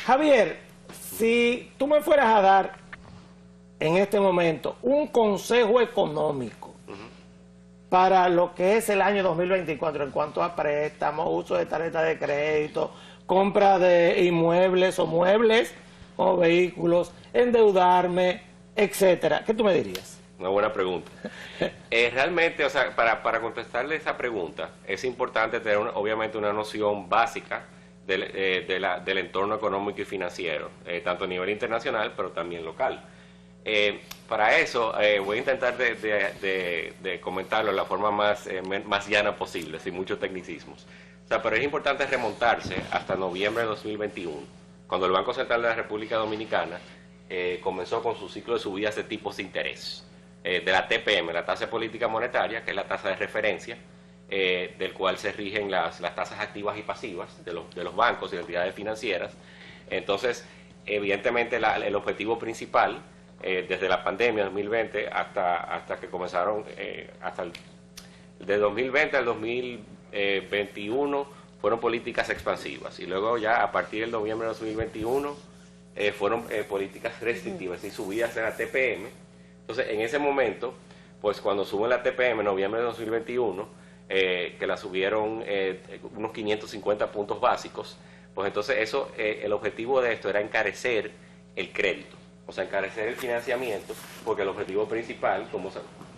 Javier, si tú me fueras a dar en este momento un consejo económico para lo que es el año 2024 en cuanto a préstamos, uso de tarjeta de crédito, compra de inmuebles o muebles o vehículos, endeudarme, etcétera, ¿qué tú me dirías? Una buena pregunta. Realmente, o sea, para contestarle esa pregunta, es importante tener obviamente una noción básica del entorno económico y financiero, tanto a nivel internacional, pero también local. Para eso, voy a intentar de comentarlo de la forma más llana posible, sin muchos tecnicismos. O sea, pero es importante remontarse hasta noviembre de 2021, cuando el Banco Central de la República Dominicana comenzó con su ciclo de subidas de tipos de interés, de la TPM, la tasa de política monetaria, que es la tasa de referencia, del cual se rigen las tasas activas y pasivas de los bancos y entidades financieras. Entonces, evidentemente, el objetivo principal, desde la pandemia 2020 hasta que comenzaron, de 2020 al 2021, fueron políticas expansivas. Y luego ya a partir del noviembre de 2021 fueron políticas restrictivas y subidas de la TPM. Entonces, en ese momento, pues cuando suben la TPM en noviembre de 2021, que la subieron unos 550 puntos básicos, pues entonces eso, el objetivo de esto era encarecer el crédito. O sea, encarecer el financiamiento, porque el objetivo principal,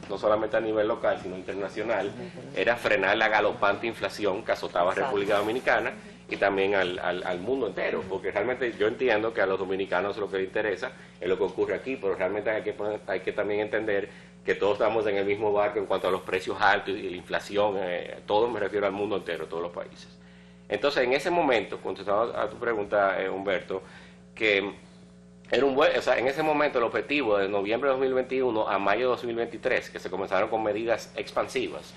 no solamente a nivel local, sino internacional, era frenar la galopante inflación que azotaba a República Dominicana y también al mundo entero, porque realmente yo entiendo que a los dominicanos lo que les interesa es lo que ocurre aquí, pero realmente hay que también entender que todos estamos en el mismo barco en cuanto a los precios altos y la inflación, todo me refiero al mundo entero, todos los países. Entonces, en ese momento, contestando a tu pregunta, Humberto, que en ese momento el objetivo de noviembre de 2021 a mayo de 2023, que se comenzaron con medidas expansivas,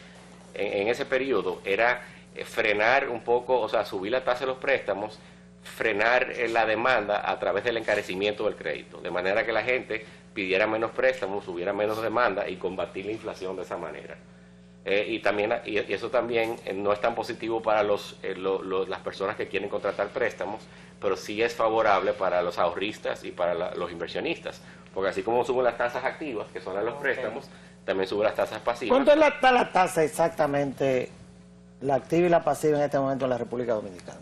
en ese periodo era frenar un poco, o sea, subir la tasa de los préstamos, frenar la demanda a través del encarecimiento del crédito, de manera que la gente pidiera menos préstamos, hubiera menos demanda y combatir la inflación de esa manera. Y eso también no es tan positivo para las personas que quieren contratar préstamos, pero sí es favorable para los ahorristas y para los inversionistas, porque así como suben las tasas activas, que son los préstamos, también suben las tasas pasivas. ¿Cuánto está la tasa exactamente, la activa y la pasiva en este momento en la República Dominicana?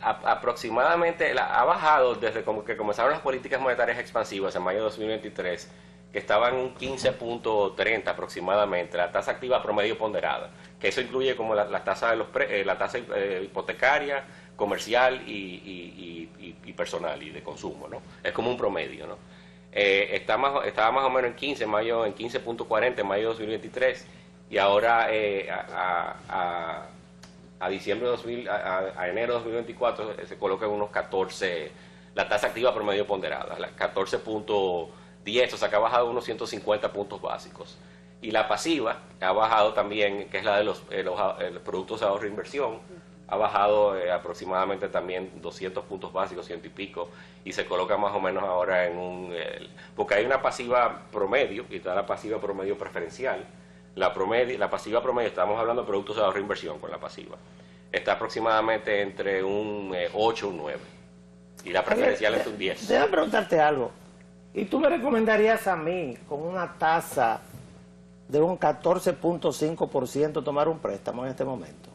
Aproximadamente ha bajado desde que comenzaron las políticas monetarias expansivas en mayo de 2023, que estaban en un 15.30 aproximadamente, la tasa activa promedio ponderada, que eso incluye como la tasa la tasa hipotecaria, comercial y personal y de consumo, ¿no? Es como un promedio, ¿no? Estaba más o menos en 15.40 en mayo de 2023, y ahora a diciembre a enero de 2024 se coloca en unos 14, la tasa activa promedio ponderada, 14.10, o sea que ha bajado unos 150 puntos básicos. Y la pasiva ha bajado también, que es la de los productos de ahorro e inversión, ha bajado aproximadamente también 200 puntos básicos, 100 y pico, y se coloca más o menos ahora en porque hay una pasiva promedio y está la pasiva promedio preferencial. La pasiva promedio, estamos hablando de productos de ahorro e inversión con la pasiva, está aproximadamente entre un 8 y un 9, y la preferencial es un 10. Déjame preguntarte algo. ¿Y tú me recomendarías a mí, con una tasa de un 14.5%, tomar un préstamo en este momento?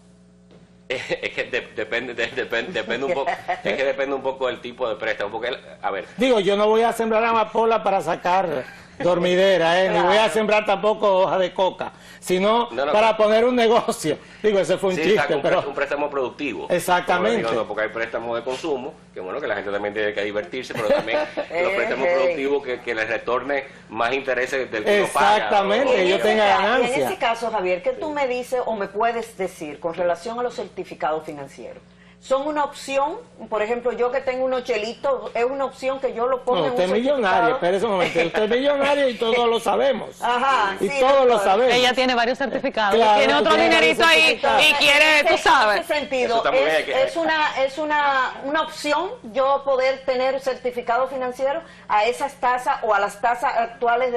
Es que depende un poco, es que depende un poco del tipo de préstamo, porque, a ver. Digo, yo no voy a sembrar amapola para sacar dormidera, ni voy a sembrar tampoco hoja de coca, sino para poner un negocio. Digo, ese fue un chiste, pero un préstamo productivo. Exactamente. Porque hay préstamos de consumo, que bueno, que la gente también tiene que divertirse, pero también los préstamos productivos que les retorne más intereses del que uno paga. Exactamente, que yo tenga ganancia. Y en ese caso, Javier, ¿qué tú me dices o me puedes decir con relación a los certificados financieros? ¿Son una opción? Por ejemplo, yo que tengo unos chelitos, ¿es una opción que yo lo ponga en un certificado? Usted es millonario, espérese un momento, usted es millonario y todos lo sabemos. Ajá, y todos lo sabemos. Ella tiene varios certificados, claro, tiene otro dinerito ahí y quiere, tú sabes. En ese sentido, es una opción yo poder tener certificado financiero a esas tasas o a las tasas actuales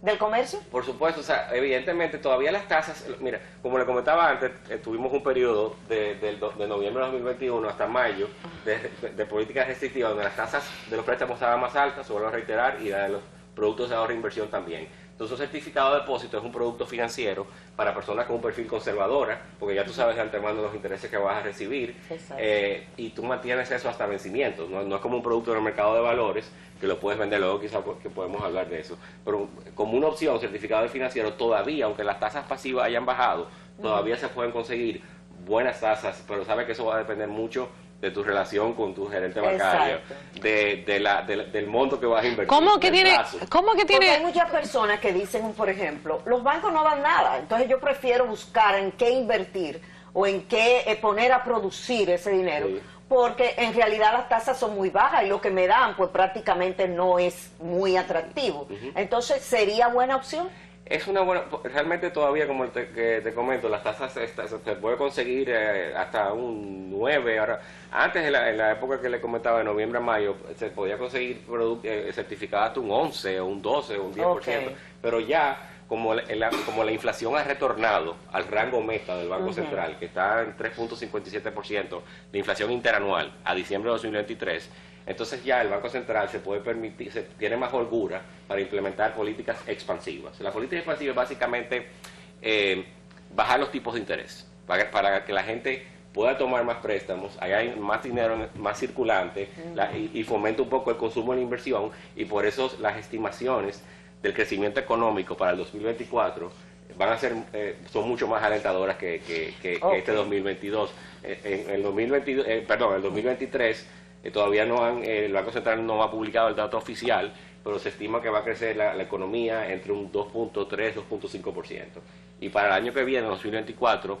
del comercio? Por supuesto, o sea, evidentemente todavía las tasas, mira, como le comentaba antes, tuvimos un periodo de noviembre de 2021 hasta mayo de políticas restrictivas donde las tasas de los préstamos estaban más altas, vuelvo a reiterar, y la de los productos de ahorro e inversión también. Entonces, un certificado de depósito es un producto financiero para personas con un perfil conservadora, porque ya tú sabes de antemano los intereses que vas a recibir, y tú mantienes eso hasta vencimiento. No es como un producto en el mercado de valores, que lo puedes vender luego, quizás que podemos hablar de eso. Pero como una opción, certificado de financiero, todavía, aunque las tasas pasivas hayan bajado, todavía se pueden conseguir buenas tasas, pero sabes que eso va a depender mucho de tu relación con tu gerente bancario, del monto que vas a invertir. ¿Cómo que tiene? Porque hay muchas personas que dicen, por ejemplo, los bancos no dan nada, entonces yo prefiero buscar en qué invertir o en qué poner a producir ese dinero, porque en realidad las tasas son muy bajas y lo que me dan pues prácticamente no es muy atractivo. Entonces, ¿sería buena opción? Es una buena, realmente todavía, como te comento, las tasas se puede conseguir hasta un 9. Ahora, antes, en la época que le comentaba, de noviembre a mayo, se podía conseguir certificados hasta un 11, o un 12, o un 10%. Pero ya, como la inflación ha retornado al rango meta del Banco Central, que está en 3.57% de inflación interanual a diciembre de 2023, entonces ya el Banco Central se puede permitir, tiene más holgura para implementar políticas expansivas. La política expansiva es básicamente bajar los tipos de interés, para que la gente pueda tomar más préstamos, hay más dinero, más circulante, y fomenta un poco el consumo y la inversión, y por eso las estimaciones del crecimiento económico para el 2024 van a ser son mucho más alentadoras que este 2022. El 2023 todavía el Banco Central no ha publicado el dato oficial, pero se estima que va a crecer la economía entre un 2.3, 2.5%. Y para el año que viene, en 2024,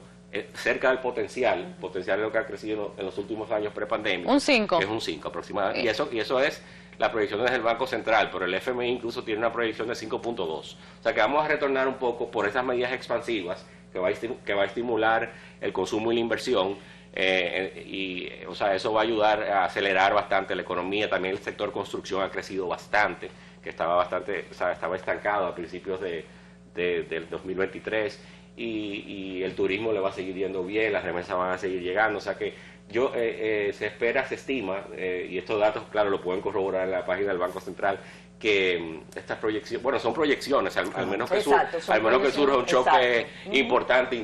cerca del potencial es lo que ha crecido en los últimos años prepandémicos. Un 5. Es un 5 aproximadamente. Y eso es la proyección desde el Banco Central, pero el FMI incluso tiene una proyección de 5.2. O sea que vamos a retornar un poco por esas medidas expansivas que va a estimular el consumo y la inversión. O sea, eso va a ayudar a acelerar bastante la economía. También el sector construcción ha crecido bastante, que estaba estancado a principios del 2023, y el turismo le va a seguir yendo bien, las remesas van a seguir llegando. O sea que se estima, y estos datos, claro, lo pueden corroborar en la página del Banco Central, que estas proyecciones, bueno, son proyecciones, al menos que surja un choque importante,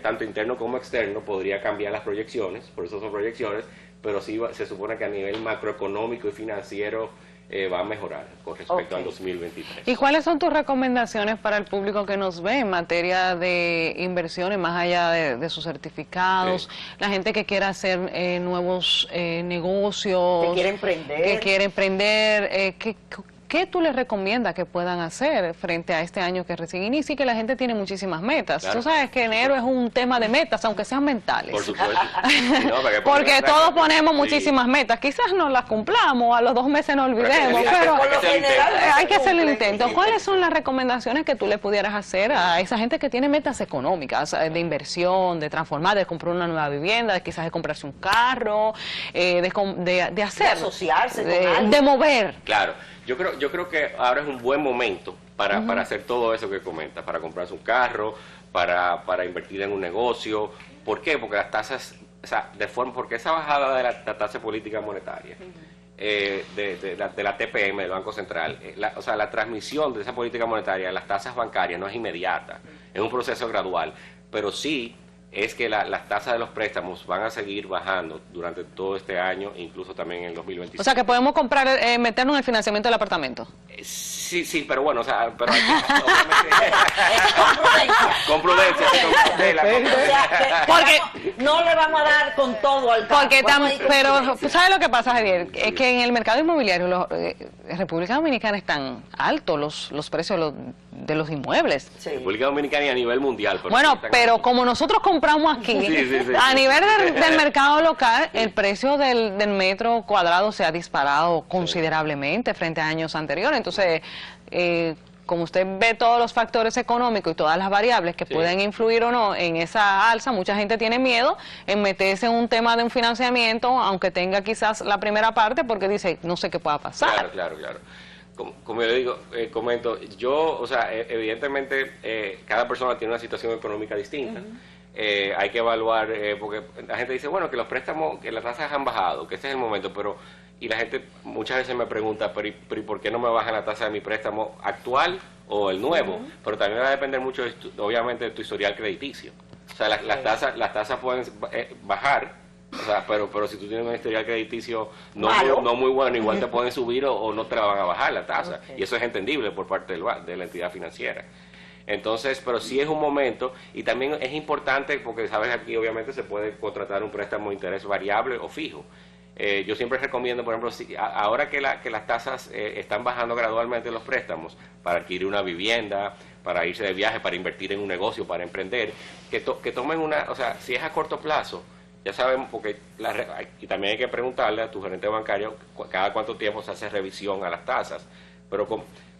tanto interno como externo, podría cambiar las proyecciones, por eso son proyecciones, pero sí se supone que a nivel macroeconómico y financiero va a mejorar con respecto al 2023. ¿Y cuáles son tus recomendaciones para el público que nos ve en materia de inversiones, más allá de sus certificados, la gente que quiera hacer nuevos negocios, que quiere emprender, ¿qué tú les recomiendas que puedan hacer frente a este año que recién inicia y que la gente tiene muchísimas metas? Claro. Tú sabes que enero es un tema de metas, aunque sean mentales. Por supuesto. Porque todos ponemos muchísimas metas. Quizás no las cumplamos, a los 2 meses nos olvidemos, pero hay que hacer el intento. ¿Cuáles son las recomendaciones que tú le pudieras hacer a esa gente que tiene metas económicas, de inversión, de transformar, de comprar una nueva vivienda, quizás de comprarse un carro, de hacer, de asociarse con alguien, de mover? Claro. Yo creo que ahora es un buen momento para hacer todo eso que comentas, para comprarse un carro, para invertir en un negocio. ¿Por qué? Porque las tasas, porque esa bajada de la tasa política monetaria, de la TPM, del Banco Central, la transmisión de esa política monetaria a las tasas bancarias no es inmediata, es un proceso gradual, pero sí es que las tasas de los préstamos van a seguir bajando durante todo este año, incluso también en el 2025. O sea, que podemos comprar, meternos en el financiamiento del apartamento. Sí, pero bueno, pero hay con prudencia. Porque no le vamos a dar con todo al campo. Pero, ¿sabes lo que pasa, Javier? Es que en el mercado inmobiliario, República Dominicana están altos los precios de los inmuebles. Sí. República Dominicana y a nivel mundial. Pero como nosotros compramos aquí, a nivel del mercado local, el precio del metro cuadrado se ha disparado considerablemente frente a años anteriores. Entonces, como usted ve todos los factores económicos y todas las variables que pueden influir o no en esa alza, mucha gente tiene miedo en meterse en un tema de un financiamiento, aunque tenga quizás la primera parte, porque dice, no sé qué pueda pasar. Claro. Como yo digo, comento, o sea, evidentemente cada persona tiene una situación económica distinta. Hay que evaluar, porque la gente dice, bueno, que los préstamos, que las tasas han bajado, que este es el momento, y la gente muchas veces me pregunta, pero ¿y por qué no me bajan la tasa de mi préstamo actual o el nuevo? Pero también va a depender mucho, obviamente, de tu historial crediticio. O sea, las tasas pueden bajar, o sea, pero si tú tienes un historial crediticio no muy bueno, igual te pueden subir o no te la van a bajar la tasa. Y eso es entendible por parte de la entidad financiera. Entonces, pero sí es un momento, y también es importante, porque sabes, aquí obviamente se puede contratar un préstamo de interés variable o fijo. Yo siempre recomiendo, por ejemplo, ahora que las tasas están bajando gradualmente los préstamos para adquirir una vivienda, para irse de viaje, para invertir en un negocio, para emprender, que tomen o sea, si es a corto plazo, ya sabemos, porque y también hay que preguntarle a tu gerente bancario cada cuánto tiempo se hace revisión a las tasas, pero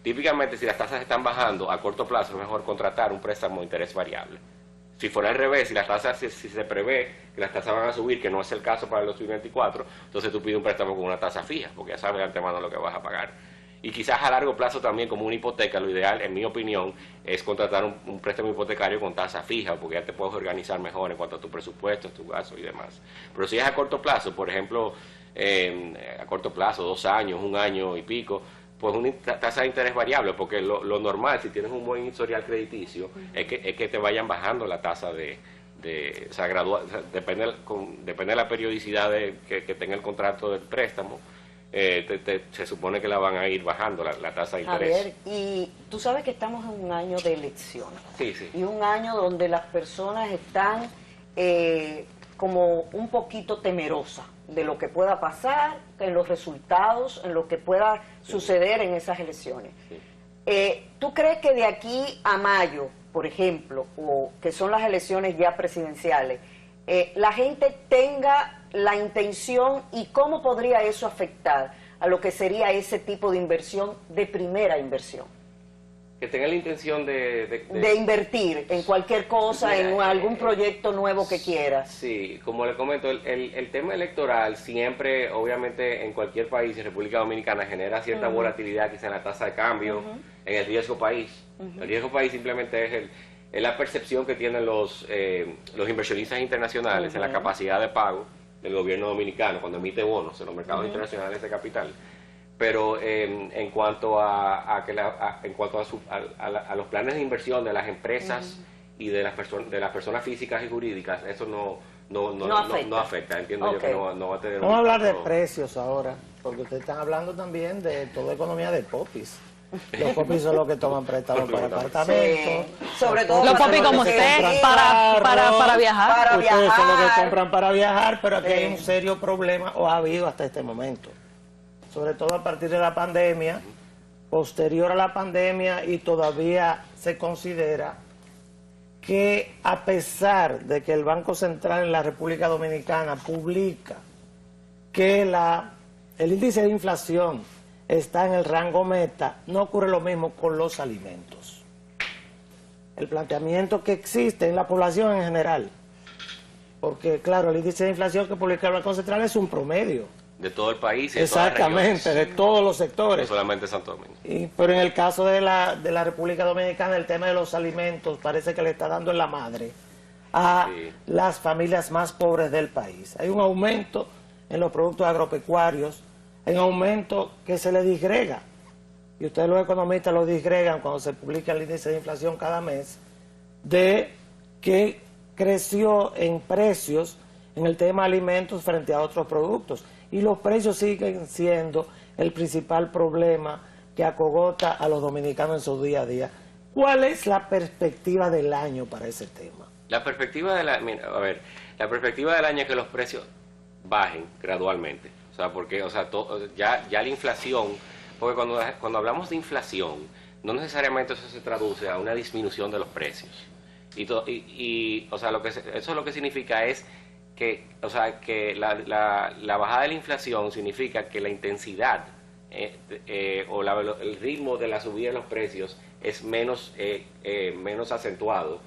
típicamente si las tasas están bajando a corto plazo es mejor contratar un préstamo de interés variable. Si fuera al revés, si las tasas, si se prevé que las tasas van a subir, que no es el caso para el 2024, entonces tú pides un préstamo con una tasa fija, porque ya sabes de antemano lo que vas a pagar. Y quizás a largo plazo también, como una hipoteca, lo ideal, en mi opinión, es contratar un préstamo hipotecario con tasa fija, porque ya te puedes organizar mejor en cuanto a tu presupuesto, tus gastos y demás. Pero si es a corto plazo, por ejemplo, a corto plazo, 2 años, 1 año y pico, pues una tasa de interés variable, porque lo normal, si tienes un buen historial crediticio, es que te vayan bajando la tasa o sea, gradual, o sea, depende de la periodicidad que tenga el contrato del préstamo, se supone que la van a ir bajando la tasa de interés. Javier, y tú sabes que estamos en un año de elecciones. Sí, sí. Y un año donde las personas están como un poquito temerosas de lo que pueda pasar, en los resultados, en lo que pueda suceder en esas elecciones. Sí. ¿Tú crees que de aquí a mayo, por ejemplo, o que son las elecciones ya presidenciales, la gente tenga la intención y cómo podría eso afectar a lo que sería ese tipo de inversión, de primera inversión? Que tenga la intención de invertir en cualquier cosa, en algún proyecto nuevo que quieras. Sí, como le comento, el tema electoral siempre, obviamente, en cualquier país, en República Dominicana, genera cierta volatilidad, quizá en la tasa de cambio, en el riesgo país. El riesgo país simplemente es la percepción que tienen los inversionistas internacionales en la capacidad de pago del gobierno dominicano cuando emite bonos en los mercados internacionales de capital. Pero en cuanto a los planes de inversión de las empresas y de las personas físicas y jurídicas, eso no afecta. Entiendo yo que no va a tener. Vamos a hablar de precios ahora, porque ustedes están hablando también de toda economía de popis. Los popis son los que toman préstamos para apartamentos. Sí. Sobre todo los popis como usted, para viajar. Ustedes son los que compran para viajar, pero aquí hay un serio problema, o ha habido hasta este momento. Sobre todo a partir de la pandemia, posterior a la pandemia, y todavía se considera que a pesar de que el Banco Central en la República Dominicana publica que el índice de inflación está en el rango meta, no ocurre lo mismo con los alimentos. El planteamiento que existe en la población en general, porque claro, el índice de inflación que publica el Banco Central es un promedio. De todo el país y de exactamente, todas las de todos los sectores. No solamente Santo Domingo. Pero en el caso de la República Dominicana, el tema de los alimentos parece que le está dando en la madre a las familias más pobres del país. Hay un aumento en los productos agropecuarios, hay un aumento que se le disgrega, y ustedes los economistas lo disgregan cuando se publica el índice de inflación cada mes, de que creció en precios en el tema de alimentos frente a otros productos. Y los precios siguen siendo el principal problema que acogota a los dominicanos en su día a día. ¿Cuál es la perspectiva del año para ese tema? La perspectiva del año es que los precios bajen gradualmente. O sea, porque ya la inflación, porque cuando hablamos de inflación, no necesariamente eso se traduce a una disminución de los precios. Eso lo que significa es que la bajada de la inflación significa que la intensidad el ritmo de la subida de los precios es menos acentuado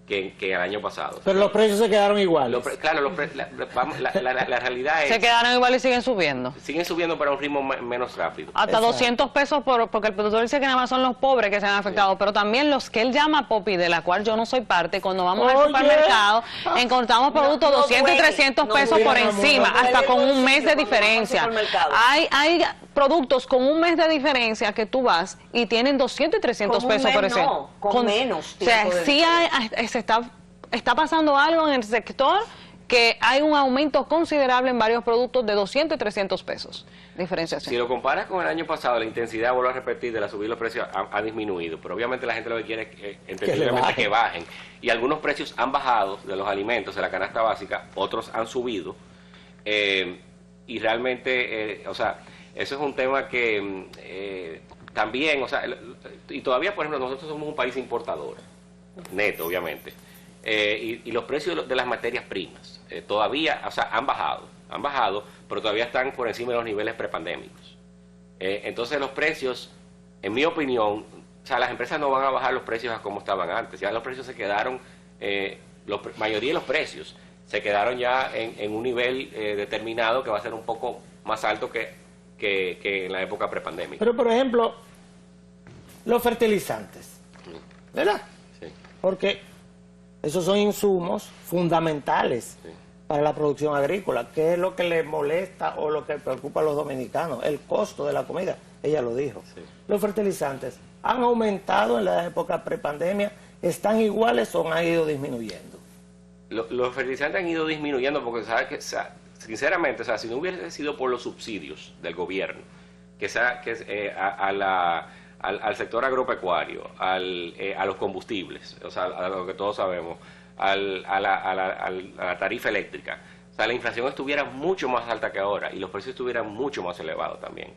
que el año pasado. Pero los precios se quedaron iguales. Claro, la realidad es... Se quedaron igual y siguen subiendo. Siguen subiendo, pero a un ritmo menos rápido. Hasta Exacto. 200 pesos porque el productor dice que nada más son los pobres que se han afectado, pero también los que él llama Popi, de la cual yo no soy parte, cuando vamos al supermercado, encontramos productos 200 y 300 pesos por encima, hasta con un mes de diferencia. Hay productos con un mes de diferencia que tú vas y tienen 200 y 300 pesos por encima. No, con menos. O sea, sí está pasando algo en el sector, que hay un aumento considerable en varios productos de 200 y 300 pesos. Diferenciación. Si lo comparas con el año pasado, la intensidad, vuelvo a repetir, de la subida de los precios ha disminuido, pero obviamente la gente lo que quiere es entendiblemente que bajen. Y algunos precios han bajado de los alimentos, de la canasta básica, otros han subido. Y realmente, o sea, eso es un tema que también, o sea, y todavía, por ejemplo, nosotros somos un país importador, neto, obviamente. Y los precios de las materias primas todavía, o sea, han bajado, pero todavía están por encima de los niveles prepandémicos. Entonces los precios, en mi opinión, o sea, las empresas no van a bajar los precios a como estaban antes. Ya los precios se quedaron, la mayoría de los precios se quedaron ya en un nivel determinado que va a ser un poco más alto que en la época prepandémica. Pero, por ejemplo, los fertilizantes, ¿verdad? Sí. Porque esos son insumos fundamentales para la producción agrícola. ¿Qué es lo que les molesta o lo que preocupa a los dominicanos? El costo de la comida, ella lo dijo. Sí. Los fertilizantes han aumentado en la época prepandemia, ¿están iguales o han ido disminuyendo? Los fertilizantes han ido disminuyendo porque, ¿sabes que sinceramente, o sea, si no hubiese sido por los subsidios del gobierno, al sector agropecuario, a los combustibles, o sea, a lo que todos sabemos, a la tarifa eléctrica, o sea, la inflación estuviera mucho más alta que ahora y los precios estuvieran mucho más elevados también.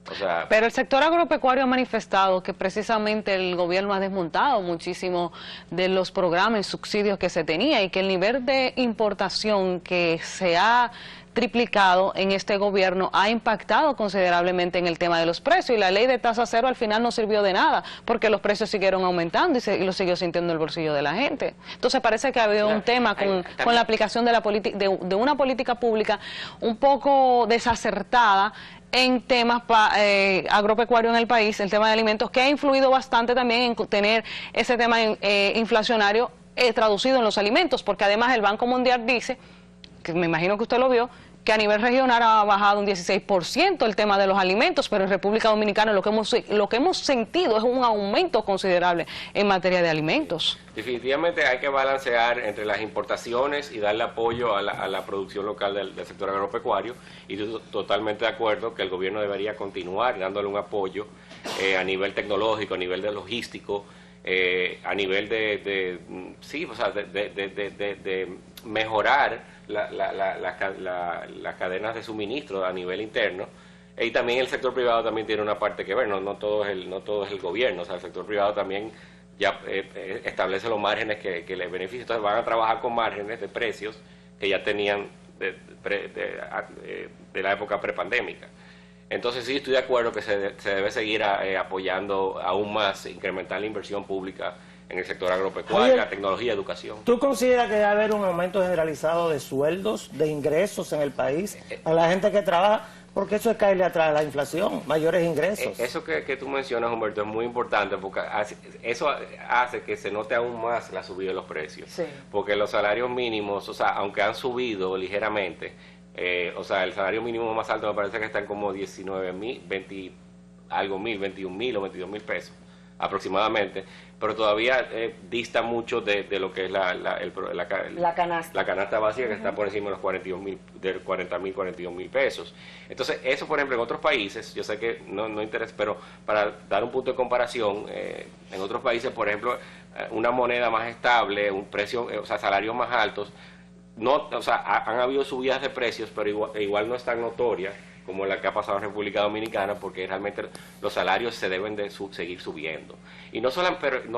O sea, pero el sector agropecuario ha manifestado que precisamente el gobierno ha desmontado muchísimo de los programas y subsidios que se tenía y que el nivel de importación que se ha triplicado en este gobierno ha impactado considerablemente en el tema de los precios, y la ley de tasa cero al final no sirvió de nada porque los precios siguieron aumentando y lo siguió sintiendo el bolsillo de la gente. Entonces parece que ha habido un tema con la aplicación de de una política pública un poco desacertada en temas agropecuarios en el país, el tema de alimentos, que ha influido bastante también en tener ese tema inflacionario traducido en los alimentos, porque además el Banco Mundial dice, que me imagino que usted lo vio, que a nivel regional ha bajado un 16% el tema de los alimentos, pero en República Dominicana lo que hemos sentido es un aumento considerable en materia de alimentos. Definitivamente hay que balancear entre las importaciones y darle apoyo a la producción local del sector agropecuario, y estoy totalmente de acuerdo que el gobierno debería continuar dándole un apoyo a nivel tecnológico, a nivel de logístico, a nivel de mejorar las cadenas de suministro a nivel interno. Y también el sector privado también tiene una parte que ver, no todo es el gobierno, o sea, el sector privado también ya establece los márgenes que les benefician. Entonces van a trabajar con márgenes de precios que ya tenían de la época prepandémica. Entonces sí, estoy de acuerdo que se debe seguir apoyando aún más, incrementar la inversión pública en el sector agropecuario, la tecnología, educación. ¿Tú consideras que debe haber un aumento generalizado de sueldos, de ingresos en el país a la gente que trabaja? Porque eso es caerle atrás a la inflación, mayores ingresos. Eso que tú mencionas, Humberto, es muy importante porque eso hace que se note aún más la subida de los precios. Sí. Porque los salarios mínimos, o sea, aunque han subido ligeramente, o sea, el salario mínimo más alto me parece que está en como 19,000, 21,000 o 22,000 pesos aproximadamente, pero todavía dista mucho de lo que es la canasta básica, que está por encima de los 42,000 pesos. Entonces, eso, por ejemplo, en otros países, yo sé que no interesa, pero para dar un punto de comparación, en otros países, por ejemplo, una moneda más estable, un precio, o sea, salarios más altos, o sea, han habido subidas de precios, pero igual no es tan notoria como la que ha pasado en República Dominicana, porque realmente los salarios se deben de seguir subiendo. Y no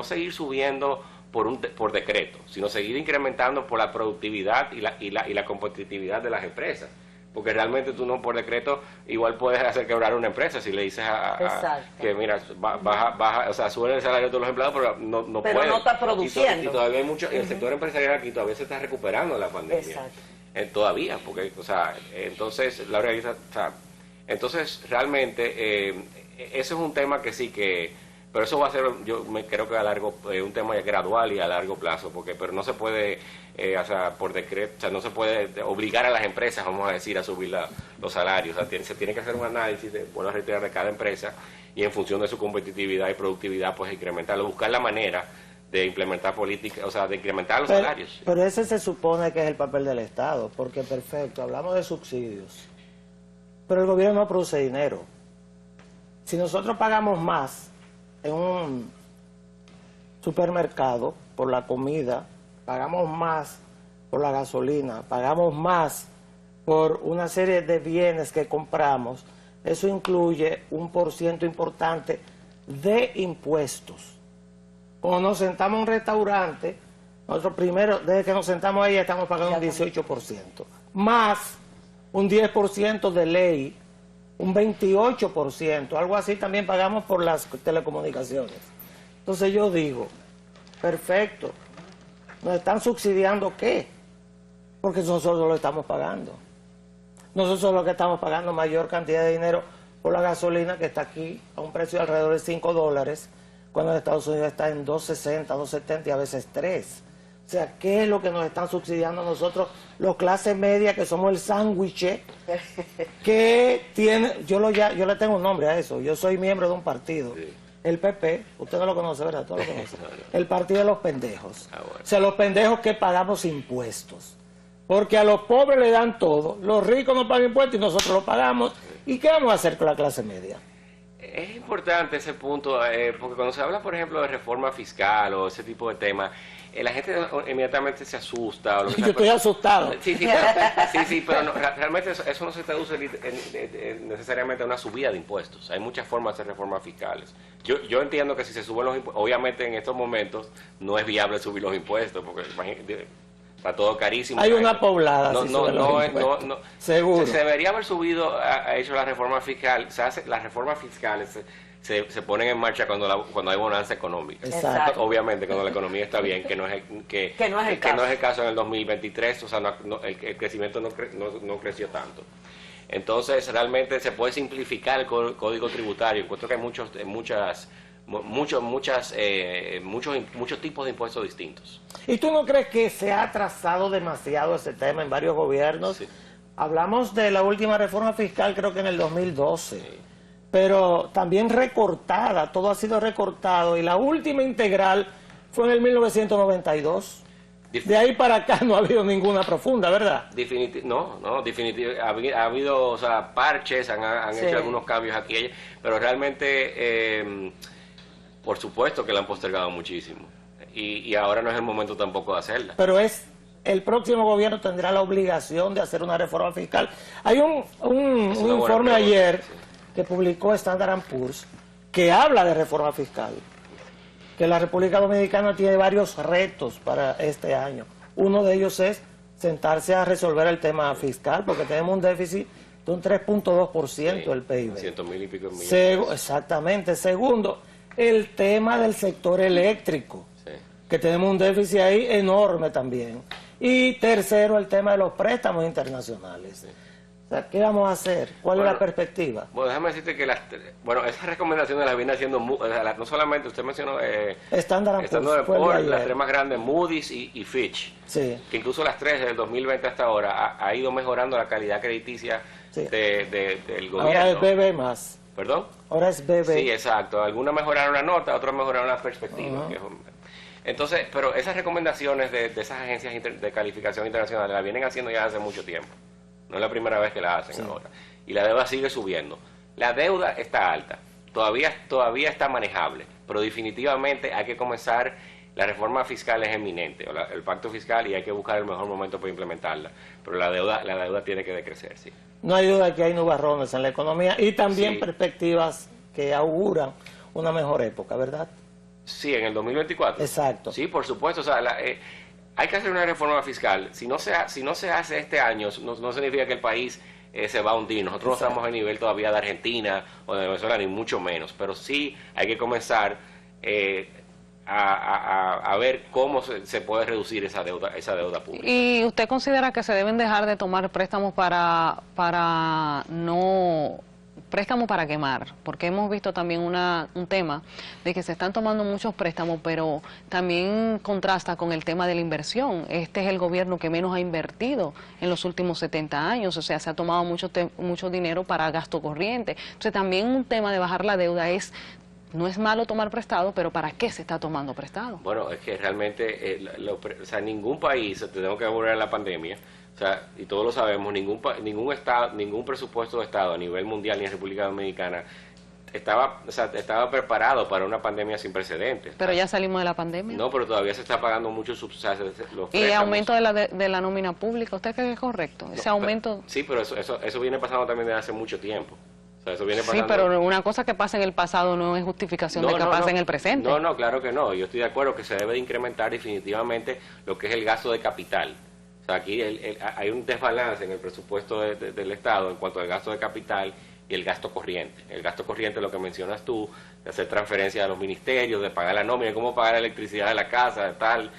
seguir subiendo por decreto, sino seguir incrementando por la productividad y la competitividad de las empresas. porque realmente tú no por decreto igual puedes hacer quebrar una empresa si le dices que mira, baja, o sea, sube el salario de todos los empleados, pero no pero puede. No está produciendo. Y todavía hay mucho, el sector empresarial aquí todavía se está recuperando de la pandemia. Exacto. Todavía, porque, o sea, entonces la organización, o sea, entonces realmente ese es un tema que sí que, pero eso va a ser, yo creo que un tema gradual y a largo plazo, pero no se puede, o sea, por decreto, o sea, no se puede obligar a las empresas, vamos a decir, a subir los salarios. O sea, se tiene que hacer un análisis de cada empresa y en función de su competitividad y productividad, pues incrementarlo, buscar la manera de implementar políticas, o sea, de incrementar los salarios. Pero ese se supone que es el papel del Estado, porque perfecto, hablamos de subsidios, pero el gobierno no produce dinero. Si nosotros pagamos más en un supermercado por la comida, pagamos más por la gasolina, pagamos más por una serie de bienes que compramos, eso incluye un % importante de impuestos. Cuando nos sentamos en un restaurante, nosotros primero, desde que nos sentamos ahí, estamos pagando un 18%, más un 10% de ley, un 28%, algo así también pagamos por las telecomunicaciones. Entonces yo digo, perfecto, ¿nos están subsidiando qué? Porque nosotros lo estamos pagando. Nosotros somos los que estamos pagando mayor cantidad de dinero por la gasolina, que está aquí a un precio de alrededor de $5, cuando en Estados Unidos está en $2.60, $2.70 y a veces $3. O sea, ¿qué es lo que nos están subsidiando nosotros, los clases medias, que somos el sándwich, que tiene, yo le tengo un nombre a eso, yo soy miembro de un partido, sí. El PP, usted no lo conoce, ¿verdad? ¿Tú lo conoces? El partido de los pendejos. Bueno. O sea, los pendejos que pagamos impuestos. Porque a los pobres le dan todo, los ricos no pagan impuestos y nosotros lo pagamos. ¿Y qué vamos a hacer con la clase media? Es importante ese punto, porque cuando se habla, por ejemplo, de reforma fiscal o ese tipo de temas, la gente inmediatamente se asusta. O lo que yo estoy asustado. Sí, pero no, realmente eso no se traduce necesariamente a una subida de impuestos. Hay muchas formas de hacer reformas fiscales. Yo entiendo que si se suben los impuestos, obviamente en estos momentos no es viable subir los impuestos, porque imagínate, está todo carísimo. Hay una poblada. No. Seguro. Se debería haber subido, hecho la reforma fiscal. Las reformas fiscales se ponen en marcha cuando hay bonanza económica. Exacto. Obviamente, cuando la economía está bien, que no es el caso en el 2023, o sea, el crecimiento no creció tanto. Entonces, realmente se puede simplificar el código tributario. Encuentro que hay muchos tipos de impuestos distintos. ¿Y tú no crees que se ha atrasado demasiado ese tema en varios gobiernos? Sí. Hablamos de la última reforma fiscal, creo que en el 2012, sí. Pero también recortada, todo ha sido recortado, y la última integral fue en el 1992. De ahí para acá no ha habido ninguna profunda, ¿verdad? Definitivamente. Ha habido, o sea, parches, han hecho algunos cambios aquí y allá, pero realmente... por supuesto que la han postergado muchísimo y ahora no es el momento tampoco de hacerla. Pero el próximo gobierno tendrá la obligación de hacer una reforma fiscal. Hay un informe ayer que publicó Standard & Poor's que habla de reforma fiscal, que la República Dominicana tiene varios retos para este año. Uno de ellos es sentarse a resolver el tema fiscal, porque tenemos un déficit de un 3.2% del PIB. 100.000 y pico millones. Exactamente. Segundo, el tema del sector eléctrico, que tenemos un déficit ahí enorme también. Y tercero, el tema de los préstamos internacionales. O sea, ¿qué vamos a hacer? ¿Cuál es la perspectiva? Bueno, déjame decirte que esas recomendaciones las viene haciendo, no solamente, usted mencionó Standard & Poor's, las tres más grandes, Moody's y Fitch, que incluso las tres desde el 2020 hasta ahora ha ido mejorando la calidad crediticia del gobierno. Ahora es BB más. ¿Perdón? Ahora es BB. Sí, exacto. Algunas mejoraron la nota, otras mejoraron la perspectiva. Entonces, pero esas recomendaciones de esas agencias de calificación internacional las vienen haciendo ya hace mucho tiempo. No es la primera vez que la hacen ahora. Y la deuda sigue subiendo. La deuda está alta. Todavía está manejable. Pero definitivamente hay que comenzar. La reforma fiscal es eminente, el pacto fiscal, y hay que buscar el mejor momento para implementarla. Pero la deuda tiene que decrecer, sí. No hay duda que hay nubarrones en la economía y también perspectivas que auguran una mejor época, ¿verdad? Sí, en el 2024. Exacto. Sí, por supuesto. O sea, hay que hacer una reforma fiscal. Si no se hace este año, no significa que el país se va a hundir. Nosotros no estamos a nivel todavía de Argentina o de Venezuela, ni mucho menos, pero sí hay que comenzar a ver cómo se puede reducir esa deuda pública. ¿Y usted considera que se deben dejar de tomar préstamos préstamos para quemar? Porque hemos visto también un tema de que se están tomando muchos préstamos, pero también contrasta con el tema de la inversión. Este es el gobierno que menos ha invertido en los últimos 70 años, o sea, se ha tomado mucho dinero para gasto corriente. Entonces también un tema de bajar la deuda no es malo tomar prestado, pero ¿para qué se está tomando prestado? Bueno, es que realmente, o sea, ningún país, tenemos que volver a la pandemia, o sea, y todos lo sabemos, ningún estado, ningún presupuesto de Estado a nivel mundial ni en República Dominicana estaba preparado para una pandemia sin precedentes. Pero ya salimos de la pandemia. No, pero todavía se está pagando mucho los préstamos. ¿Y el aumento de la nómina pública? ¿Usted cree que es correcto? Ese aumento... Sí, pero eso viene pasando también desde hace mucho tiempo. O sea, eso viene pasando... Sí, pero una cosa que pasa en el pasado no es justificación de que pase en el presente. No, claro que no. Yo estoy de acuerdo que se debe de incrementar definitivamente lo que es el gasto de capital. O sea, aquí hay un desbalance en el presupuesto del Estado en cuanto al gasto de capital y el gasto corriente. El gasto corriente, lo que mencionas tú, de hacer transferencias a los ministerios, de pagar la nómina, cómo pagar la electricidad de la casa, de tal,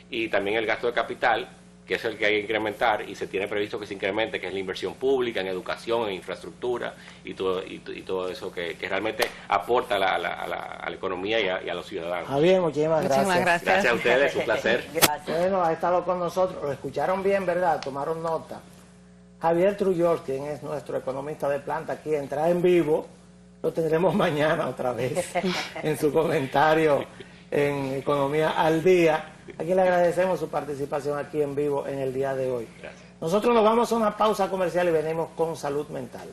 y también el gasto de capital, que es el que hay que incrementar, y se tiene previsto que se incremente, que es la inversión pública, en educación, en infraestructura, y todo eso que realmente aporta a la economía y a los ciudadanos. Javier, muchísimas gracias. Gracias a ustedes, un placer. Gracias. Bueno, ha estado con nosotros, lo escucharon bien, ¿verdad? Tomaron nota. Javier Trujillo, quien es nuestro economista de planta aquí, entra en vivo, lo tendremos mañana otra vez en su comentario en Economía al Día. A quien le agradecemos su participación aquí en vivo en el día de hoy. Gracias. Nosotros nos vamos a una pausa comercial y venimos con Salud Mental.